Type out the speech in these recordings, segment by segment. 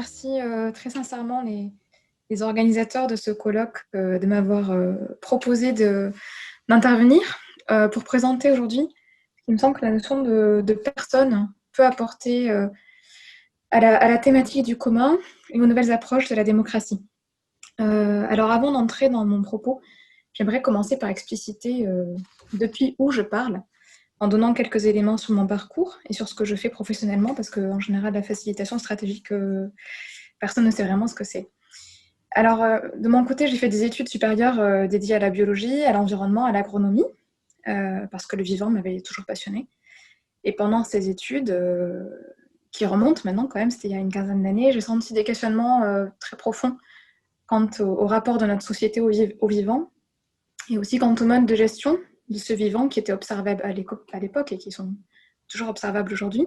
remercie très sincèrement les organisateurs de ce colloque de m'avoir proposé d'intervenir pour présenter aujourd'hui. Il me semble que la notion de personne peut apporter à la thématique du commun et aux nouvelles approches de la démocratie. Alors avant d'entrer dans mon propos, j'aimerais commencer par expliciter depuis où je parle, en donnant quelques éléments sur mon parcours et sur ce que je fais professionnellement, parce qu'en général, la facilitation stratégique, personne ne sait vraiment ce que c'est. Alors, de mon côté, j'ai fait des études supérieures dédiées à la biologie, à l'environnement, à l'agronomie, parce que le vivant m'avait toujours passionnée. Et pendant ces études, qui remontent maintenant quand même, c'était il y a une quinzaine d'années, j'ai senti des questionnements très profonds quant au rapport de notre société au vivant, et aussi quant au mode de gestion de ce vivant qui était observable à l'époque et qui sont toujours observables aujourd'hui.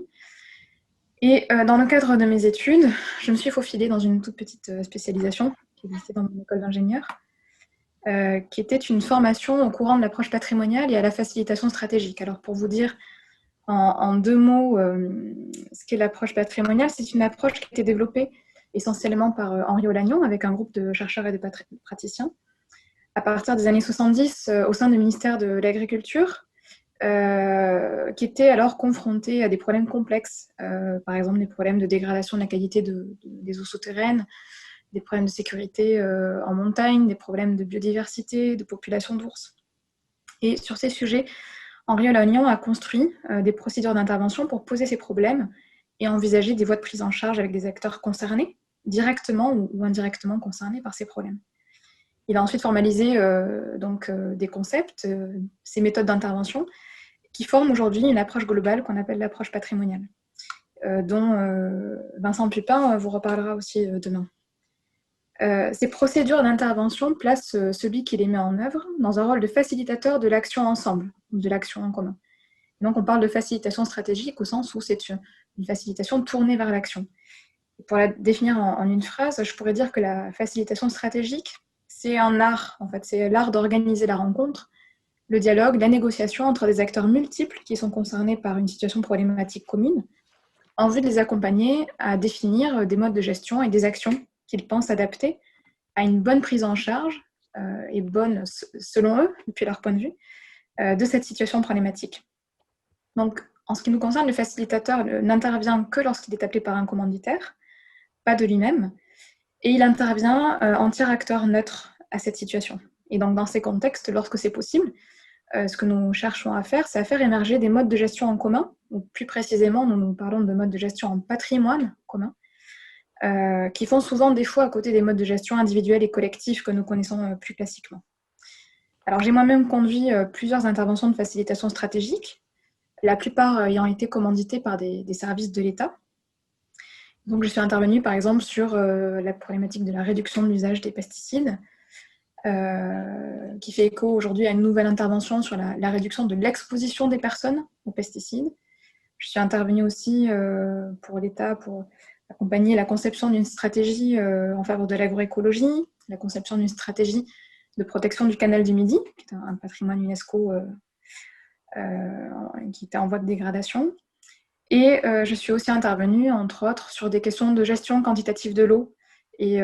Et dans le cadre de mes études, je me suis faufilée dans une toute petite spécialisation qui existait dans mon école d'ingénieur, qui était une formation au courant de l'approche patrimoniale et à la facilitation stratégique. Alors pour vous dire en deux mots ce qu'est l'approche patrimoniale, c'est une approche qui a été développée essentiellement par Henri Olagnon avec un groupe de chercheurs et de praticiens à partir des années 70 au sein du ministère de l'Agriculture, qui était alors confronté à des problèmes complexes, par exemple des problèmes de dégradation de la qualité des eaux souterraines, des problèmes de sécurité en montagne, des problèmes de biodiversité, de population d'ours. Et sur ces sujets, Henri Olagnon a construit des procédures d'intervention pour poser ces problèmes et envisager des voies de prise en charge avec des acteurs concernés, directement ou indirectement concernés par ces problèmes. Il a ensuite formalisé des concepts, ces méthodes d'intervention, qui forment aujourd'hui une approche globale qu'on appelle l'approche patrimoniale, dont Vincent Pupin vous reparlera aussi demain. Ces procédures d'intervention placent celui qui les met en œuvre dans un rôle de facilitateur de l'action ensemble, de l'action en commun. Donc on parle de facilitation stratégique au sens où c'est une facilitation tournée vers l'action. Pour la définir en une phrase, je pourrais dire que la facilitation stratégique, c'est un art, en fait, c'est l'art d'organiser la rencontre, le dialogue, la négociation entre des acteurs multiples qui sont concernés par une situation problématique commune, en vue de les accompagner à définir des modes de gestion et des actions qu'ils pensent adapter à une bonne prise en charge, et bonne selon eux, depuis leur point de vue, de cette situation problématique. Donc, en ce qui nous concerne, le facilitateur n'intervient que lorsqu'il est appelé par un commanditaire, pas de lui-même, et il intervient en tiers acteur neutre à cette situation. Et donc, dans ces contextes, lorsque c'est possible, ce que nous cherchons à faire, c'est à faire émerger des modes de gestion en commun, ou plus précisément, nous parlons de modes de gestion en patrimoine commun, qui font souvent défaut à côté des modes de gestion individuels et collectifs que nous connaissons plus classiquement. Alors, j'ai moi-même conduit plusieurs interventions de facilitation stratégique, la plupart ayant été commanditées par des services de l'État. Donc, je suis intervenue, par exemple, sur la problématique de la réduction de l'usage des pesticides, qui fait écho aujourd'hui à une nouvelle intervention sur la réduction de l'exposition des personnes aux pesticides. Je suis intervenue aussi pour l'État pour accompagner la conception d'une stratégie en faveur de l'agroécologie, la conception d'une stratégie de protection du canal du Midi, qui est un patrimoine UNESCO qui était en voie de dégradation. Et je suis aussi intervenue, entre autres, sur des questions de gestion quantitative de l'eau et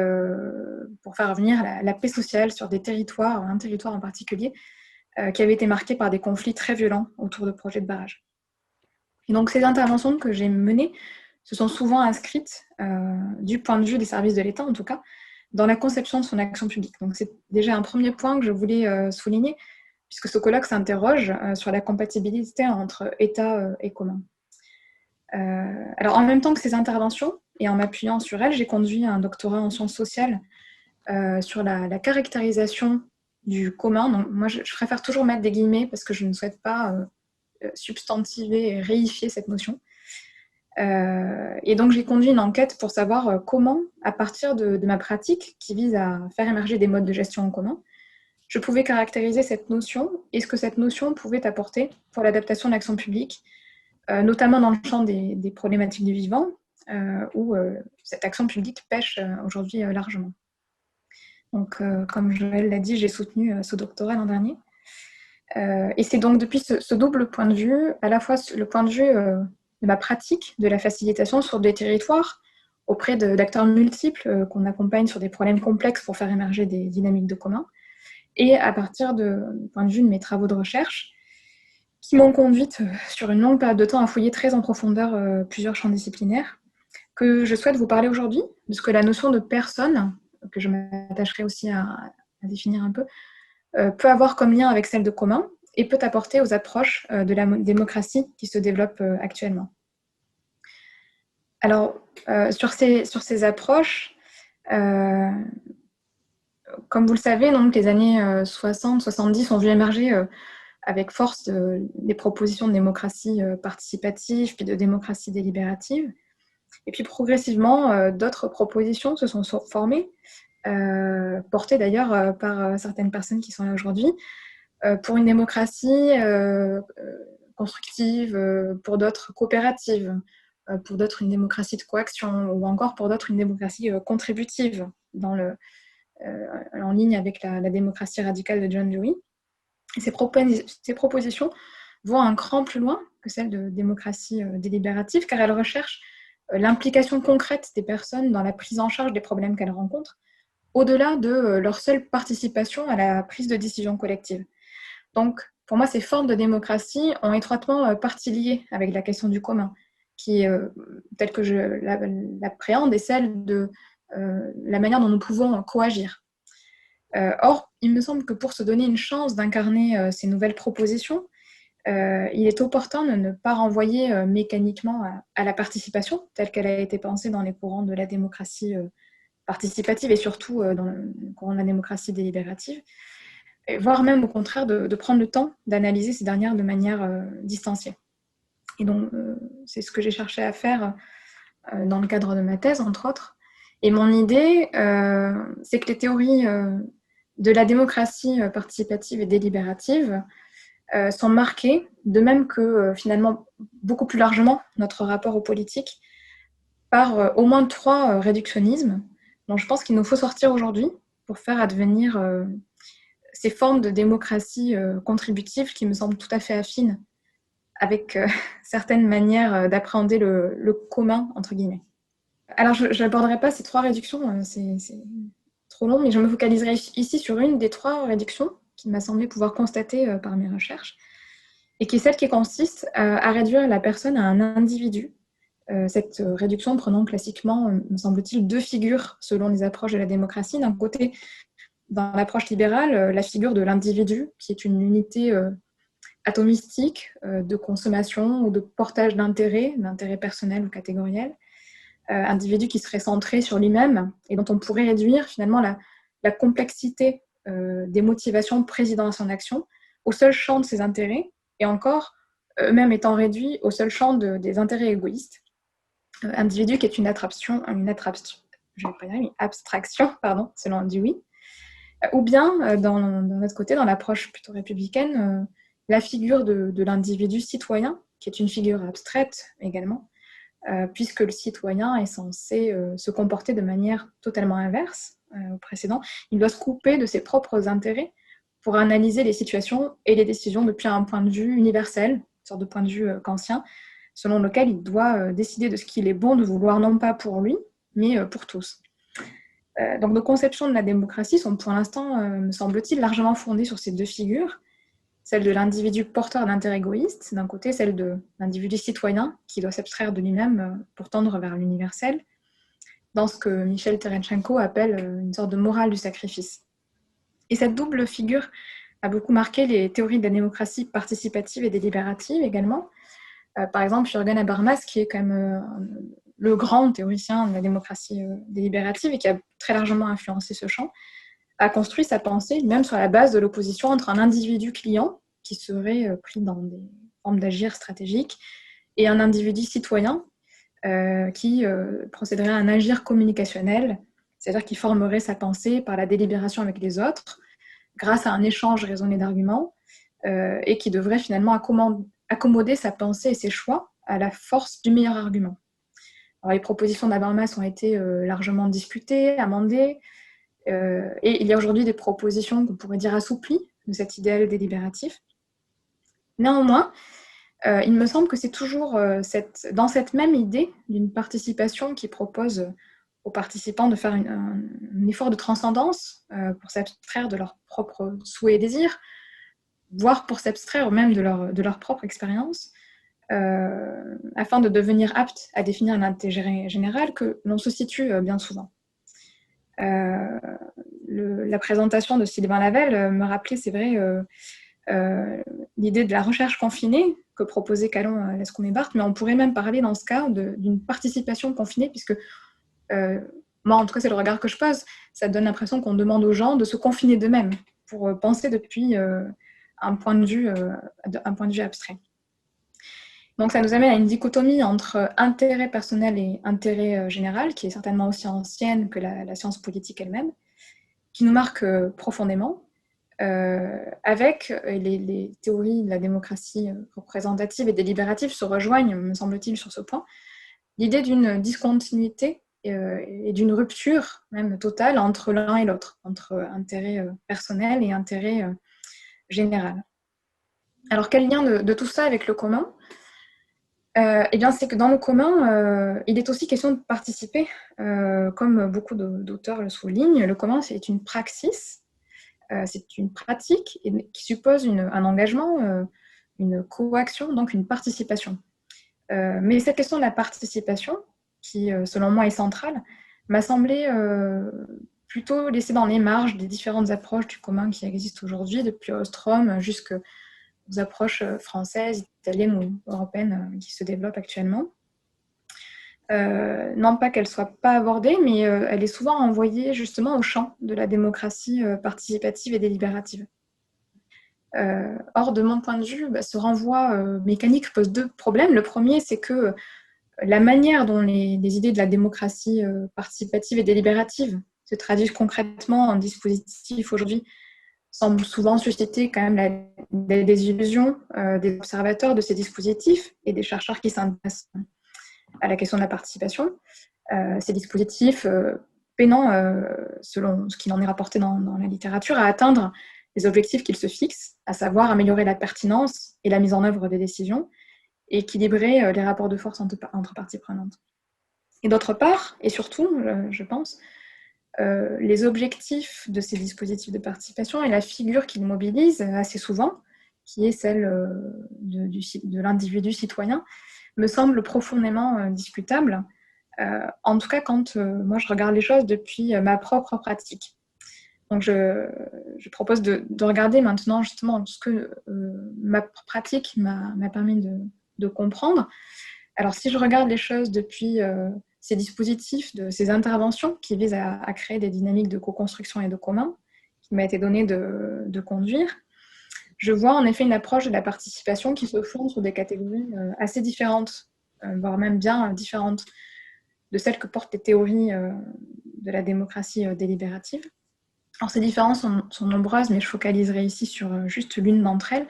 pour faire revenir la paix sociale sur des territoires, un territoire en particulier, qui avait été marqué par des conflits très violents autour de projets de barrage. Et donc ces interventions que j'ai menées se sont souvent inscrites, du point de vue des services de l'État en tout cas, dans la conception de son action publique. Donc c'est déjà un premier point que je voulais souligner, puisque ce colloque s'interroge sur la compatibilité entre État et commun. Alors en même temps que ces interventions, et en m'appuyant sur elles, j'ai conduit un doctorat en sciences sociales sur la caractérisation du commun. Donc, moi, je préfère toujours mettre des guillemets parce que je ne souhaite pas substantiver et réifier cette notion. Et donc, j'ai conduit une enquête pour savoir comment, à partir de ma pratique qui vise à faire émerger des modes de gestion en commun, je pouvais caractériser cette notion et ce que cette notion pouvait apporter pour l'adaptation de l'action publique, notamment dans le champ des problématiques du vivant, où cette action publique pêche aujourd'hui largement. Donc, comme Joël l'a dit, j'ai soutenu ce doctorat l'an dernier. Et c'est donc depuis ce double point de vue, à la fois le point de vue de ma pratique de la facilitation sur des territoires auprès d'acteurs multiples qu'on accompagne sur des problèmes complexes pour faire émerger des dynamiques de commun. Et à partir du point de vue de mes travaux de recherche, qui m'ont conduite sur une longue période de temps à fouiller très en profondeur plusieurs champs disciplinaires, que je souhaite vous parler aujourd'hui, de ce que la notion de personne, que je m'attacherai aussi à définir un peu, peut avoir comme lien avec celle de commun et peut apporter aux approches de la démocratie qui se développent actuellement. Alors, sur ces approches, comme vous le savez, donc, les années 60-70 ont vu émerger avec force des propositions de démocratie participative, puis de démocratie délibérative. Et puis progressivement, d'autres propositions se sont formées, portées d'ailleurs par certaines personnes qui sont là aujourd'hui, pour une démocratie constructive, pour d'autres coopérative, pour d'autres une démocratie de coaction, ou encore pour d'autres une démocratie contributive, en ligne avec la démocratie radicale de John Dewey. Et ces propositions vont un cran plus loin que celles de démocratie délibérative, car elles recherchent l'implication concrète des personnes dans la prise en charge des problèmes qu'elles rencontrent, au-delà de leur seule participation à la prise de décision collective. Donc, pour moi, ces formes de démocratie ont étroitement partie liée avec la question du commun, qui, telle que je l'appréhende, est celle de la manière dont nous pouvons coagir. Or, il me semble que pour se donner une chance d'incarner ces nouvelles propositions, il est opportun de ne pas renvoyer mécaniquement à la participation, telle qu'elle a été pensée dans les courants de la démocratie participative et surtout dans le courant de la démocratie délibérative, voire même au contraire de prendre le temps d'analyser ces dernières de manière distanciée. Et donc, c'est ce que j'ai cherché à faire dans le cadre de ma thèse, entre autres. Et mon idée, c'est que les théories de la démocratie participative et délibérative sont marquées, de même que finalement beaucoup plus largement notre rapport aux politiques, par au moins 3 réductionnismes dont je pense qu'il nous faut sortir aujourd'hui pour faire advenir ces formes de démocratie contributive qui me semblent tout à fait affines avec certaines manières d'appréhender le commun, entre guillemets. Alors, je n'aborderai pas ces 3 réductions, c'est trop long, mais je me focaliserai ici sur une des 3 réductions qui m'a semblé pouvoir constater par mes recherches, et qui est celle qui consiste à réduire la personne à un individu. Cette réduction prenant classiquement, me semble-t-il, 2 figures selon les approches de la démocratie. D'un côté, dans l'approche libérale, la figure de l'individu, qui est une unité atomistique de consommation ou de portage d'intérêts personnels ou catégoriels, individu qui serait centré sur lui-même et dont on pourrait réduire finalement la complexité des motivations présidant à son action au seul champ de ses intérêts, et encore, eux-mêmes étant réduits au seul champ des intérêts égoïstes. Individu qui est une abstraction, pardon, selon Dewey. Ou bien, dans notre côté, dans l'approche plutôt républicaine, la figure de l'individu citoyen, qui est une figure abstraite également, puisque le citoyen est censé se comporter de manière totalement inverse au précédent. Il doit se couper de ses propres intérêts pour analyser les situations et les décisions depuis un point de vue universel, une sorte de point de vue kantien, selon lequel il doit décider de ce qu'il est bon de vouloir, non pas pour lui, mais pour tous. Donc nos conceptions de la démocratie sont pour l'instant, me semble-t-il, largement fondées sur ces 2 figures, celle de l'individu porteur d'intérêts égoïstes, d'un côté, celle de l'individu citoyen qui doit s'abstraire de lui-même pour tendre vers l'universel, dans ce que Michel Terenchenko appelle une sorte de morale du sacrifice. Et cette double figure a beaucoup marqué les théories de la démocratie participative et délibérative également. Par exemple, Jürgen Habermas, qui est quand même le grand théoricien de la démocratie délibérative et qui a très largement influencé ce champ, a construit sa pensée même sur la base de l'opposition entre un individu client, qui serait pris dans des formes d'agir stratégiques, et un individu citoyen qui procéderait à un agir communicationnel, c'est-à-dire qui formerait sa pensée par la délibération avec les autres, grâce à un échange raisonné d'arguments, et qui devrait finalement accommoder sa pensée et ses choix à la force du meilleur argument. Alors, les propositions d'Habermas ont été largement discutées, amendées, et il y a aujourd'hui des propositions qu'on pourrait dire assouplies de cet idéal délibératif. Néanmoins, Il me semble que c'est toujours dans cette même idée d'une participation qui propose aux participants de faire un effort de transcendance pour s'abstraire de leurs propres souhaits et désirs, voire pour s'abstraire même de leur propre expérience, afin de devenir apte à définir l'intérêt général que l'on se situe bien souvent. La présentation de Sylvain Lavelle me rappelait, c'est vrai, l'idée de la recherche confinée que proposait Calon, Lescot et Barthes, mais on pourrait même parler dans ce cas d'une participation confinée, puisque moi, en tout cas, c'est le regard que je pose, ça donne l'impression qu'on demande aux gens de se confiner d'eux-mêmes pour penser depuis un point de vue abstrait. Donc ça nous amène à une dichotomie entre intérêt personnel et intérêt général, qui est certainement aussi ancienne que la science politique elle-même, qui nous marque profondément, avec les théories de la démocratie représentative et délibérative se rejoignent, me semble-t-il, sur ce point, l'idée d'une discontinuité et d'une rupture même totale entre l'un et l'autre, entre intérêt personnel et intérêt général. Alors quel lien de tout ça avec le commun ? Eh bien, c'est que dans le commun, il est aussi question de participer. Comme beaucoup d'auteurs le soulignent, le commun, c'est une praxis, c'est une pratique qui suppose un engagement, une coaction, donc une participation. Mais cette question de la participation, qui, selon moi, est centrale, m'a semblé plutôt laissée dans les marges des différentes approches du commun qui existent aujourd'hui, depuis Ostrom jusqu'aux approches françaises, italiennes ou européennes qui se développent actuellement. Non pas qu'elle ne soit pas abordée, mais elle est souvent envoyée justement au champ de la démocratie participative et délibérative. Or, de mon point de vue, ce renvoi mécanique pose deux problèmes. Le premier, c'est que la manière dont les idées de la démocratie participative et délibérative se traduisent concrètement en dispositifs aujourd'hui semble souvent susciter quand même des désillusions des observateurs de ces dispositifs et des chercheurs qui s'intéressent à la question de la participation. Ces dispositifs peinant, selon ce qu'il en est rapporté dans la littérature, à atteindre les objectifs qu'ils se fixent, à savoir améliorer la pertinence et la mise en œuvre des décisions, et équilibrer les rapports de force entre parties prenantes. Et d'autre part, et surtout, je pense, les objectifs de ces dispositifs de participation et la figure qu'ils mobilisent assez souvent, qui est celle de l'individu citoyen, me semble profondément discutable, en tout cas quand moi je regarde les choses depuis ma propre pratique. Donc je propose de regarder maintenant justement ce que ma pratique m'a permis de comprendre. Alors si je regarde les choses depuis ces dispositifs, ces interventions qui visent à créer des dynamiques de co-construction et de commun, qui m'a été donné de conduire, je vois en effet une approche de la participation qui se fonde sur des catégories assez différentes, voire même bien différentes de celles que portent les théories de la démocratie délibérative. Alors ces différences sont nombreuses, mais je focaliserai ici sur juste l'une d'entre elles,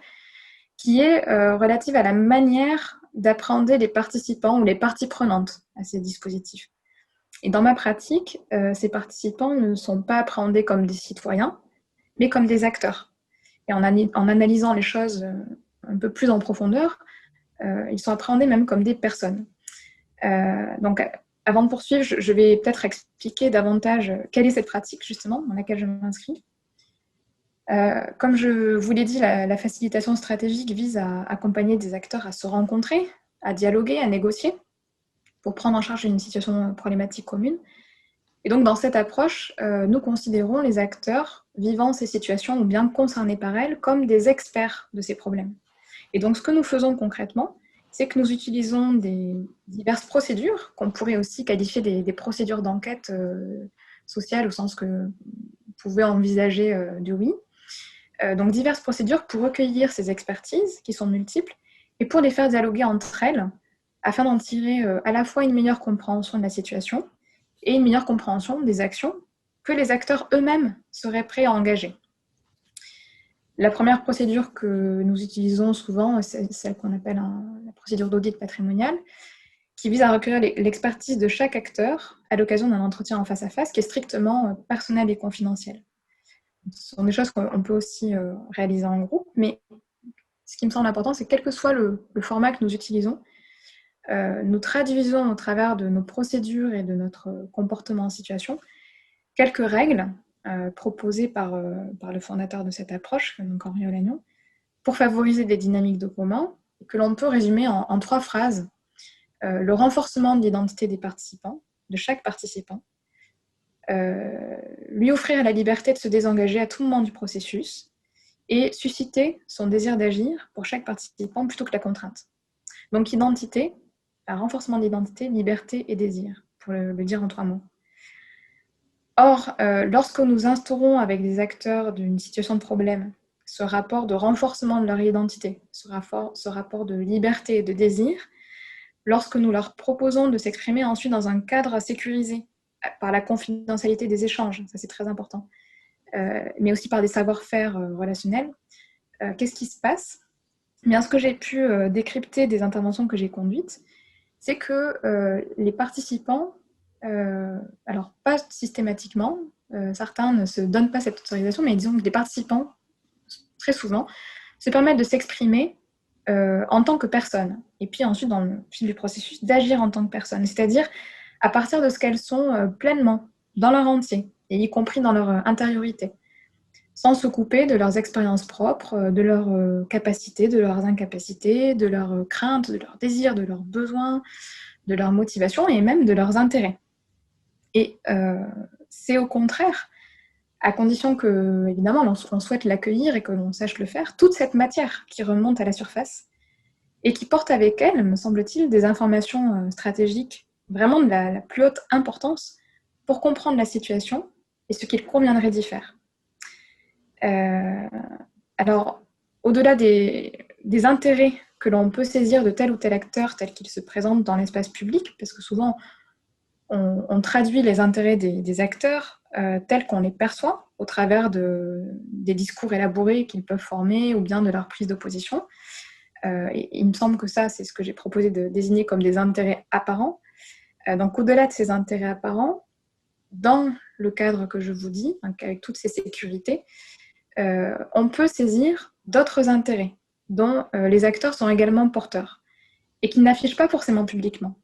qui est relative à la manière d'appréhender les participants ou les parties prenantes à ces dispositifs. Et dans ma pratique, ces participants ne sont pas appréhendés comme des citoyens, mais comme des acteurs. Et en analysant les choses un peu plus en profondeur, ils sont appréhendés même comme des personnes. Donc, avant de poursuivre, je vais peut-être expliquer davantage quelle est cette pratique, justement, dans laquelle je m'inscris. Comme je vous l'ai dit, la facilitation stratégique vise à accompagner des acteurs à se rencontrer, à dialoguer, à négocier, pour prendre en charge une situation problématique commune. Et donc, dans cette approche, nous considérons les acteurs vivant ces situations ou bien concernés par elles comme des experts de ces problèmes. Et donc, ce que nous faisons concrètement, c'est que nous utilisons des diverses procédures, qu'on pourrait aussi qualifier des procédures d'enquête sociale, au sens que vous pouvez envisager du oui. Donc, diverses procédures pour recueillir ces expertises, qui sont multiples, et pour les faire dialoguer entre elles, afin d'en tirer à la fois une meilleure compréhension de la situation et une meilleure compréhension des actions que les acteurs eux-mêmes seraient prêts à engager. La première procédure que nous utilisons souvent, c'est celle qu'on appelle la procédure d'audit patrimonial, qui vise à recueillir l'expertise de chaque acteur à l'occasion d'un entretien en face à face qui est strictement personnel et confidentiel. Ce sont des choses qu'on peut aussi réaliser en groupe, mais ce qui me semble important, c'est quel que soit le format que nous utilisons, nous traduisons au travers de nos procédures et de notre comportement en situation quelques règles proposées par le fondateur de cette approche, donc Henri Olagnon, pour favoriser des dynamiques de commun, que l'on peut résumer en 3 phrases. Le renforcement de l'identité des participants, de chaque participant, lui offrir la liberté de se désengager à tout moment du processus et susciter son désir d'agir pour chaque participant plutôt que la contrainte. Donc identité, un renforcement de l'identité, liberté et désir, pour le dire en 3 mots. Or, lorsque nous instaurons avec des acteurs d'une situation de problème ce rapport de renforcement de leur identité, ce rapport de liberté et de désir, lorsque nous leur proposons de s'exprimer ensuite dans un cadre sécurisé, par la confidentialité des échanges, ça c'est très important, mais aussi par des savoir-faire relationnels, qu'est-ce qui se passe ? Eh bien, ce que j'ai pu décrypter des interventions que j'ai conduites, c'est que les participants, alors pas systématiquement, certains ne se donnent pas cette autorisation, mais disons que les participants, très souvent, se permettent de s'exprimer en tant que personne, et puis ensuite, dans le fil du processus, d'agir en tant que personne, c'est-à-dire à partir de ce qu'elles sont pleinement, dans leur entier, et y compris dans leur intériorité, sans se couper de leurs expériences propres, de leurs capacités, de leurs incapacités, de leurs craintes, de leurs désirs, de leurs besoins, de leurs motivations et même de leurs intérêts. Et c'est au contraire, à condition que, évidemment, on souhaite l'accueillir et que l'on sache le faire, toute cette matière qui remonte à la surface et qui porte avec elle, me semble-t-il, des informations stratégiques vraiment de la plus haute importance pour comprendre la situation et ce qu'il conviendrait d'y faire. Alors, au-delà des intérêts que l'on peut saisir de tel ou tel acteur tel qu'il se présente dans l'espace public, parce que souvent on traduit les intérêts des acteurs tels qu'on les perçoit au travers des discours élaborés qu'ils peuvent former ou bien de leur prise de position. Et il me semble que ça, c'est ce que j'ai proposé de désigner comme des intérêts apparents. Donc au-delà de ces intérêts apparents, dans le cadre que je vous dis, donc avec toutes ces sécurités, on peut saisir d'autres intérêts dont les acteurs sont également porteurs et qui n'affichent pas forcément publiquement,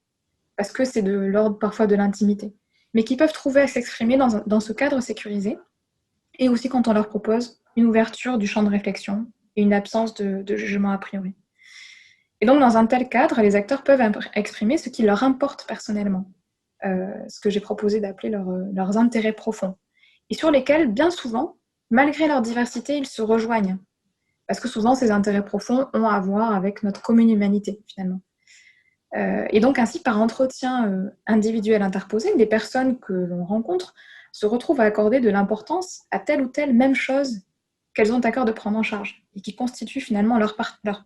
parce que c'est de l'ordre parfois de l'intimité, mais qui peuvent trouver à s'exprimer dans ce cadre sécurisé, et aussi quand on leur propose une ouverture du champ de réflexion et une absence de jugement a priori. Et donc dans un tel cadre, les acteurs peuvent exprimer ce qui leur importe personnellement, ce que j'ai proposé d'appeler leurs intérêts profonds, et sur lesquels, bien souvent, malgré leur diversité, ils se rejoignent. Parce que souvent, ces intérêts profonds ont à voir avec notre commune humanité, finalement. Et donc, ainsi, par entretien individuel interposé, des personnes que l'on rencontre se retrouvent à accorder de l'importance à telle ou telle même chose qu'elles ont à cœur de prendre en charge, et qui constitue finalement leur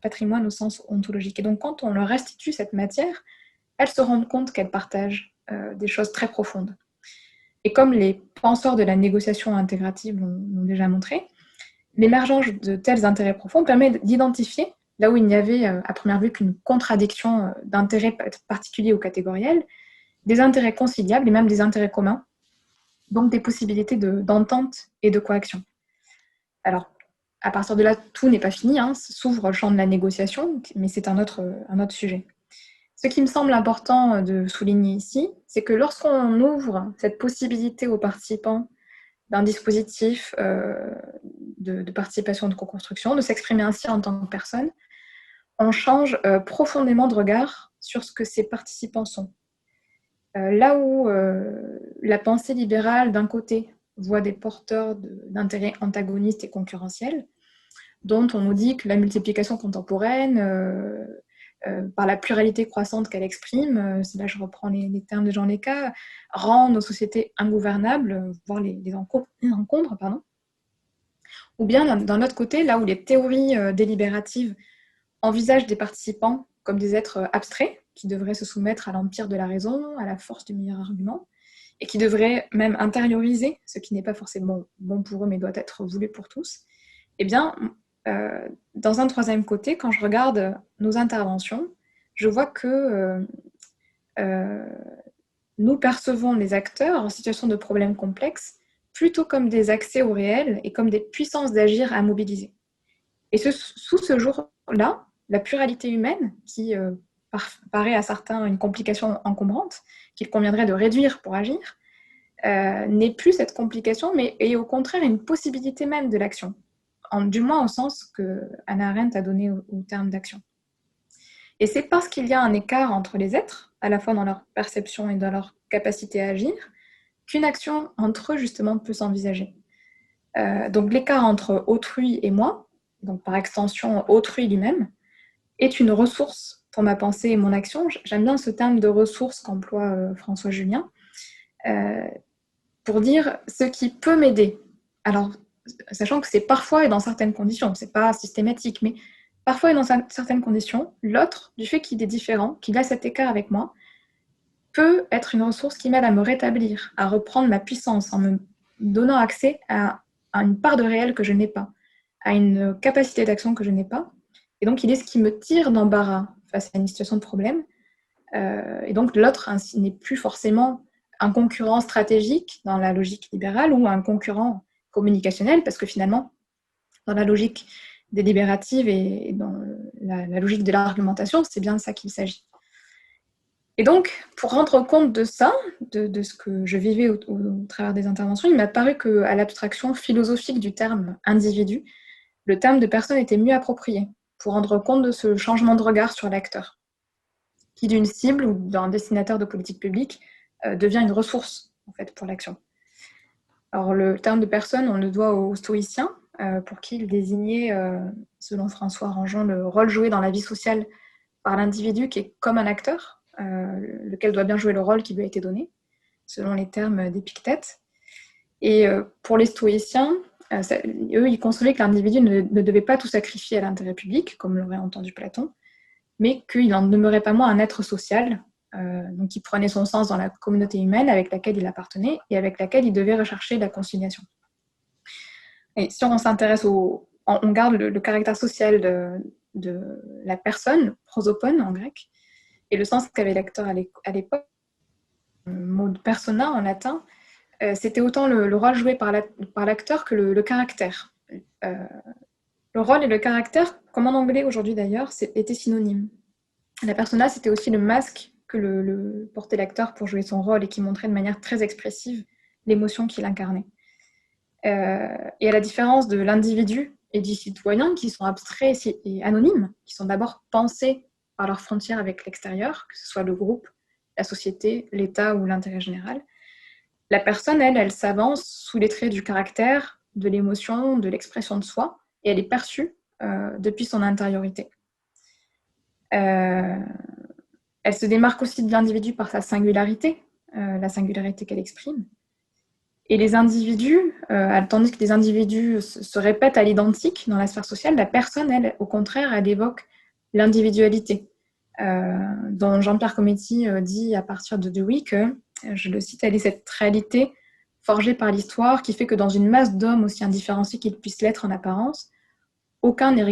patrimoine au sens ontologique. Et donc, quand on leur restitue cette matière, elles se rendent compte qu'elles partagent des choses très profondes. Et comme les penseurs de la négociation intégrative l'ont déjà montré, l'émergence de tels intérêts profonds permet d'identifier, là où il n'y avait à première vue qu'une contradiction d'intérêts particuliers ou catégoriels, des intérêts conciliables et même des intérêts communs, donc des possibilités d'entente et de coaction. Alors, à partir de là, tout n'est pas fini, s'ouvre le champ de la négociation, mais c'est un autre sujet. Ce qui me semble important de souligner ici, c'est que lorsqu'on ouvre cette possibilité aux participants d'un dispositif de participation de co-construction, de s'exprimer ainsi en tant que personne, on change profondément de regard sur ce que ces participants sont. Là où la pensée libérale, d'un côté, voit des porteurs d'intérêts antagonistes et concurrentiels, dont on nous dit que la multiplication contemporaine, par la pluralité croissante qu'elle exprime, là je reprends les termes de Jean Leca, rend nos sociétés ingouvernables, voire les encombre, pardon. Ou bien d'un autre côté, là où les théories délibératives envisagent des participants comme des êtres abstraits, qui devraient se soumettre à l'empire de la raison, à la force du meilleur argument, et qui devraient même intérioriser, ce qui n'est pas forcément bon pour eux, mais doit être voulu pour tous, eh bien, dans un troisième côté, quand je regarde nos interventions, je vois que nous percevons les acteurs en situation de problèmes complexes plutôt comme des accès au réel et comme des puissances d'agir à mobiliser. Et sous ce jour-là, la pluralité humaine, qui paraît à certains une complication encombrante, qu'il conviendrait de réduire pour agir, n'est plus cette complication, mais est au contraire une possibilité même de l'action, du moins au sens que Hannah Arendt a donné au terme d'action. Et c'est parce qu'il y a un écart entre les êtres, à la fois dans leur perception et dans leur capacité à agir, qu'une action entre eux, justement, peut s'envisager. Donc l'écart entre autrui et moi, donc par extension autrui lui-même, est une ressource pour ma pensée et mon action. J'aime bien ce terme de ressource qu'emploie François Julien, pour dire ce qui peut m'aider. Alors, sachant que c'est parfois et dans certaines conditions, c'est pas systématique, mais parfois et dans certaines conditions, l'autre, du fait qu'il est différent, qu'il a cet écart avec moi, peut être une ressource qui m'aide à me rétablir, à reprendre ma puissance en me donnant accès à une part de réel que je n'ai pas, à une capacité d'action que je n'ai pas. Et donc, il est ce qui me tire d'embarras face à une situation de problème. Et donc, l'autre ainsi n'est plus forcément un concurrent stratégique dans la logique libérale ou un concurrent communicationnel, parce que finalement, dans la logique délibérative et dans la logique de l'argumentation, c'est bien de ça qu'il s'agit. Et donc, pour rendre compte de ça, de ce que je vivais au travers des interventions, il m'a paru qu'à l'abstraction philosophique du terme individu, le terme de personne était mieux approprié pour rendre compte de ce changement de regard sur l'acteur, qui d'une cible ou d'un destinateur de politique publique devient une ressource en fait, pour l'action. Alors, le terme de personne, on le doit aux stoïciens, pour qui il désignait, selon François Rangeon, le rôle joué dans la vie sociale par l'individu qui est comme un acteur, lequel doit bien jouer le rôle qui lui a été donné, selon les termes d'Épictète. Et pour les stoïciens, eux, ils concevaient que l'individu ne devait pas tout sacrifier à l'intérêt public, comme l'aurait entendu Platon, mais qu'il n'en demeurait pas moins un être social, donc qui prenait son sens dans la communauté humaine avec laquelle il appartenait et avec laquelle il devait rechercher la conciliation. Et si on s'intéresse on garde le caractère social de la personne, prosopone en grec, et le sens qu'avait l'acteur à l'époque, le mot de persona en latin, c'était autant le rôle joué par l'acteur que le caractère. Le rôle et le caractère, comme en anglais aujourd'hui d'ailleurs, étaient synonymes. La persona, c'était aussi le masque que portait l'acteur pour jouer son rôle et qui montrait de manière très expressive l'émotion qu'il incarnait. Et à la différence de l'individu et du citoyen, qui sont abstraits et anonymes, qui sont d'abord pensés par leurs frontières avec l'extérieur, que ce soit le groupe, la société, l'État ou l'intérêt général, la personne, elle s'avance sous les traits du caractère, de l'émotion, de l'expression de soi, et elle est perçue depuis son intériorité. Elle se démarque aussi de l'individu par sa singularité, la singularité qu'elle exprime. Et les individus, tandis que les individus se répètent à l'identique dans la sphère sociale, la personne, elle, au contraire, elle évoque l'individualité, dont Jean-Pierre Cometti dit à partir de Dewey que, je le cite, elle est cette réalité forgée par l'histoire qui fait que dans une masse d'hommes aussi indifférenciés qu'ils puissent l'être en apparence, aucun n'est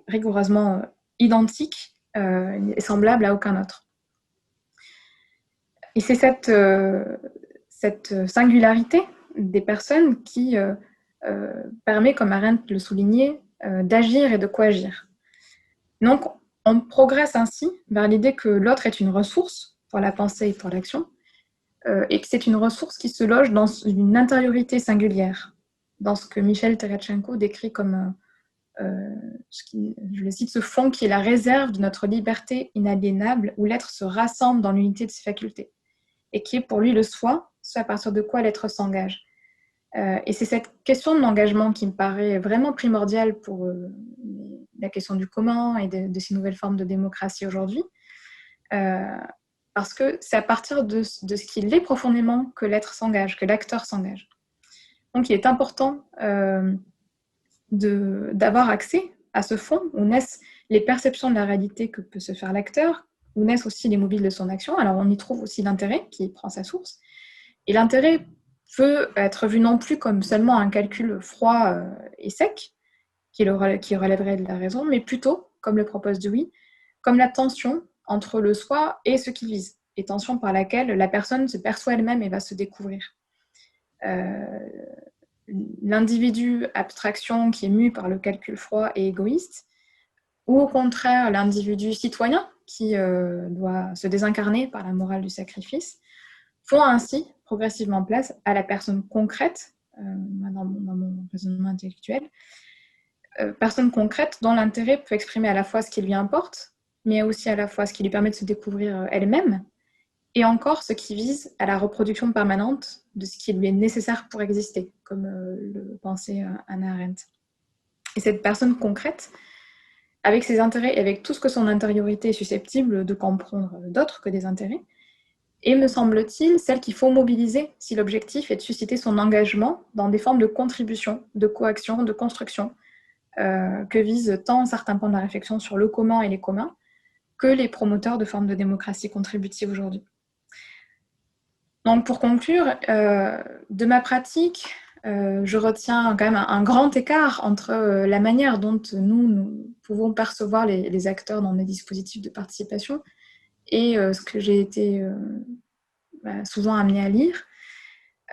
rigoureusement identique et semblable à aucun autre. Et c'est cette singularité des personnes qui permet, comme Arendt le soulignait, d'agir et de coagir. Donc, on progresse ainsi vers l'idée que l'autre est une ressource pour la pensée et pour l'action, et que c'est une ressource qui se loge dans une intériorité singulière, dans ce que Michel Terestchenko décrit comme, je le cite, ce fond qui est la réserve de notre liberté inaliénable, où l'être se rassemble dans l'unité de ses facultés, et qui est pour lui le soi, ce à partir de quoi l'être s'engage. Et c'est cette question de l'engagement qui me paraît vraiment primordiale pour la question du commun et de ces nouvelles formes de démocratie aujourd'hui, parce que c'est à partir de ce qu'il est profondément que l'être s'engage, que l'acteur s'engage. Donc il est important d'avoir accès à ce fond où naissent les perceptions de la réalité que peut se faire l'acteur, où naissent aussi les mobiles de son action. Alors on y trouve aussi l'intérêt qui prend sa source. Et l'intérêt peut être vu non plus comme seulement un calcul froid et sec, qui relèverait de la raison, mais plutôt, comme le propose Dewey, comme la tension entre le soi et ce qu'il vise, et tension par laquelle la personne se perçoit elle-même et va se découvrir. l'individu abstraction qui est mu par le calcul froid et égoïste, ou au contraire l'individu citoyen qui doit se désincarner par la morale du sacrifice, font ainsi progressivement place à la personne concrète, dans mon raisonnement intellectuel, personne concrète dont l'intérêt peut exprimer à la fois ce qui lui importe, mais aussi à la fois ce qui lui permet de se découvrir elle-même, et encore ce qui vise à la reproduction permanente de ce qui lui est nécessaire pour exister, comme le pensait Hannah Arendt. Et cette personne concrète, avec ses intérêts et avec tout ce que son intériorité est susceptible de comprendre d'autres que des intérêts, et me semble-t-il, celle qu'il faut mobiliser si l'objectif est de susciter son engagement dans des formes de contribution, de coaction, de construction, que visent tant certains points de la réflexion sur le commun et les communs, que les promoteurs de formes de démocratie contributive aujourd'hui. Donc pour conclure, de ma pratique, je retiens quand même un grand écart entre la manière dont nous pouvons percevoir les acteurs dans des dispositifs de participation et ce que j'ai été souvent amenée à lire.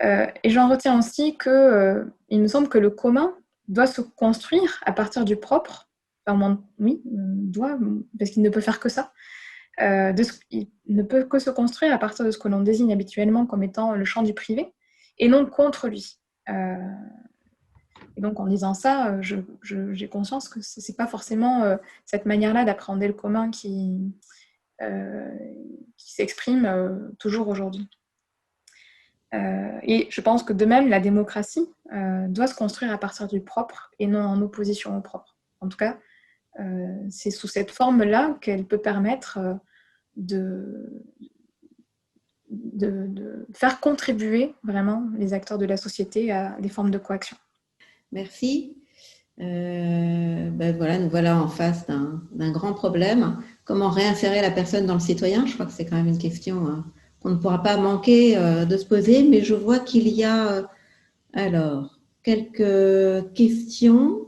Et j'en retiens aussi qu'il me semble que le commun doit se construire à partir du propre. Enfin, oui, doit, parce qu'il ne peut faire que ça. Il ne peut que se construire à partir de ce que l'on désigne habituellement comme étant le champ du privé, et non contre lui. Et donc en lisant ça, j'ai conscience que ce n'est pas forcément cette manière-là d'appréhender le commun qui s'exprime toujours aujourd'hui. Et je pense que de même, la démocratie doit se construire à partir du propre et non en opposition au propre. En tout cas, c'est sous cette forme-là qu'elle peut permettre de faire contribuer vraiment les acteurs de la société à des formes de coaction. Merci. Voilà, nous voilà en face d'un grand problème. Comment réinsérer la personne dans le citoyen? Je crois que c'est quand même une question qu'on ne pourra pas manquer de se poser, mais je vois qu'il y a alors quelques questions.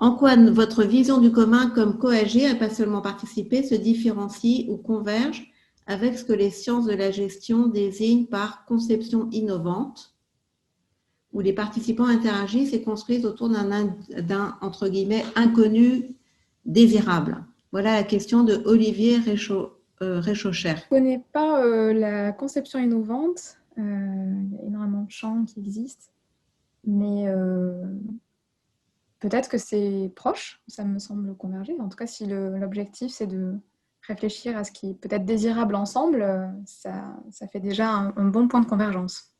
En quoi votre vision du commun comme coagir et pas seulement participer se différencie ou converge avec ce que les sciences de la gestion désignent par conception innovante, où les participants interagissent et construisent autour d'un entre guillemets, inconnu désirable? Voilà la question de Olivier Réchaucher. Je ne connais pas la conception innovante. Il y a énormément de champs qui existent. Mais peut-être que c'est proche, ça me semble converger. En tout cas, si l'objectif, c'est de réfléchir à ce qui peut être désirable ensemble, ça fait déjà un bon point de convergence.